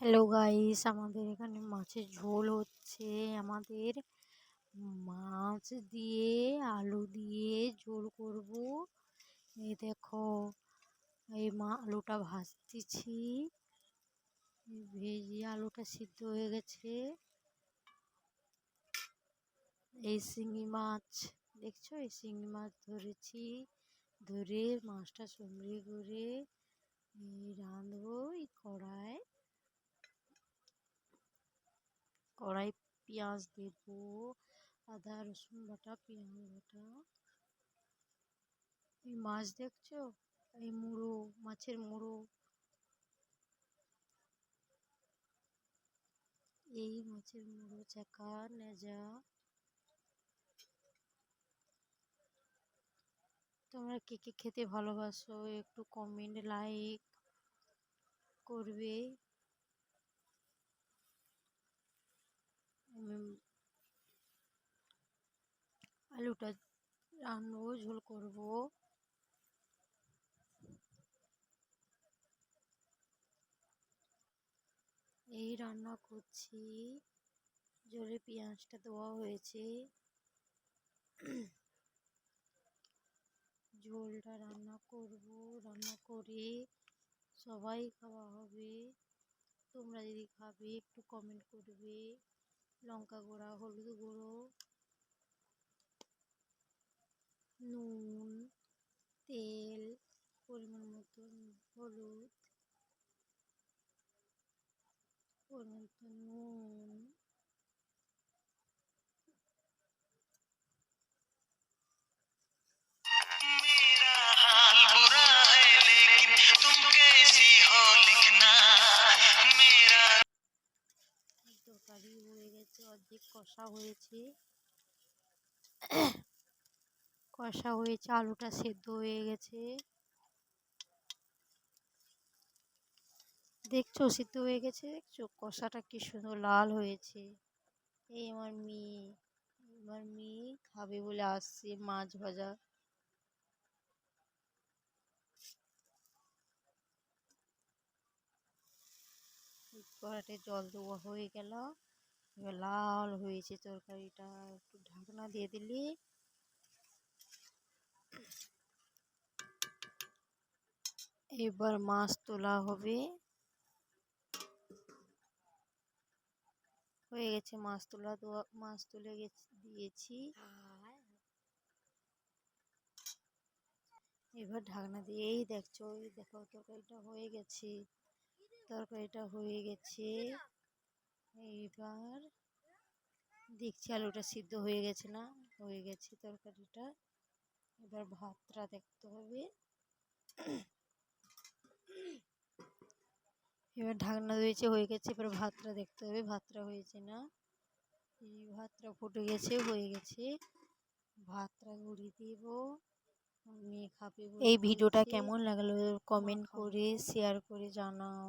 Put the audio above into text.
Hello guys, আমাদের এখানে মাছের ঝোল হচ্ছে। আমাদের মাছ দিয়ে আলু দিয়ে ঝোল করব। এই দেখো, আলুটা ভাজতেছি। ভেজে আলুটা সিদ্ধ হয়ে গেছে। এই শিঙি মাছ দেখছো, এই শিঙি মাছ ধরেছি। ধরে মাছটা চুমড়ি করে রাঁধবো এই কড়াই পেঁয়াজ দেব, আদা রসুন বাটা, পেঁয়াজ বাটা। এই মাছ দেখছো, এই মুড়ো, মাছের মুড়ো, এই মাছের মুড়ো চাকা নেজা। তোমরা কে কে খেতে ভালোবাসো একটু কমেন্ট লাইক করবে। আলুটা রান্নবো, ঝোল করব। এই রান্না করছি, জলে পেঁয়াজটা দেওয়া হয়েছে। ঝোলটা রান্না করব, রান্না করে সবাই খাওয়া হবে। তোমরা যদি খাবে একটু কমেন্ট করবে। লঙ্কা গুঁড়া, হলুদ গুঁড়ো, নুন, তেল, পরিমাণ মতন হলুদ, পরিমাণ মতন নুন। मेरा हाल बुरा है लेकिन तुम कैसी हो लिखना मेरा। তরকারি হয়ে গেছে, অর্ধেক কষা হয়েছে। আলুটা সেদ্ধ হয়ে গেছে। দেখছো, সিদ্ধ হয়ে গেছে, দেখছো কষাটা কি সুন্দর লাল হয়েছে। এই আমার মেয়ে খাবে বলে আসছে মাছ ভাজা। কড়াতে জল দেওয়া হয়ে গেল, এবার লাল হয়েছে তরকারিটা। একটু ঢাকনা দিয়ে দিলে এবার মাছ তোলা হবে। হয়ে গেছে মাছ তুলে দিয়েছি। এবার ঢাকনা দিয়ে, এই দেখছো, এই দেখো তরকারিটা হয়ে গেছে। এইবার দেখছি আলুটা সিদ্ধ হয়ে গেছে না, হয়ে গেছে তরকারিটা। এবার ভাতটা দেখতে হবে। এবার ঢাকনা দিয়েছে, হয়ে গেছে। এবার ভাতটা দেখতে হবে, ভাতটা হয়েছে না। এই ভাতটা ফুটে গেছে, হয়ে গেছে। ভাতটা ঘুরিয়ে দেব, মেয়ে খাবে। এই ভিডিওটা কেমন লাগলো কমেন্ট করে শেয়ার করে জানাও।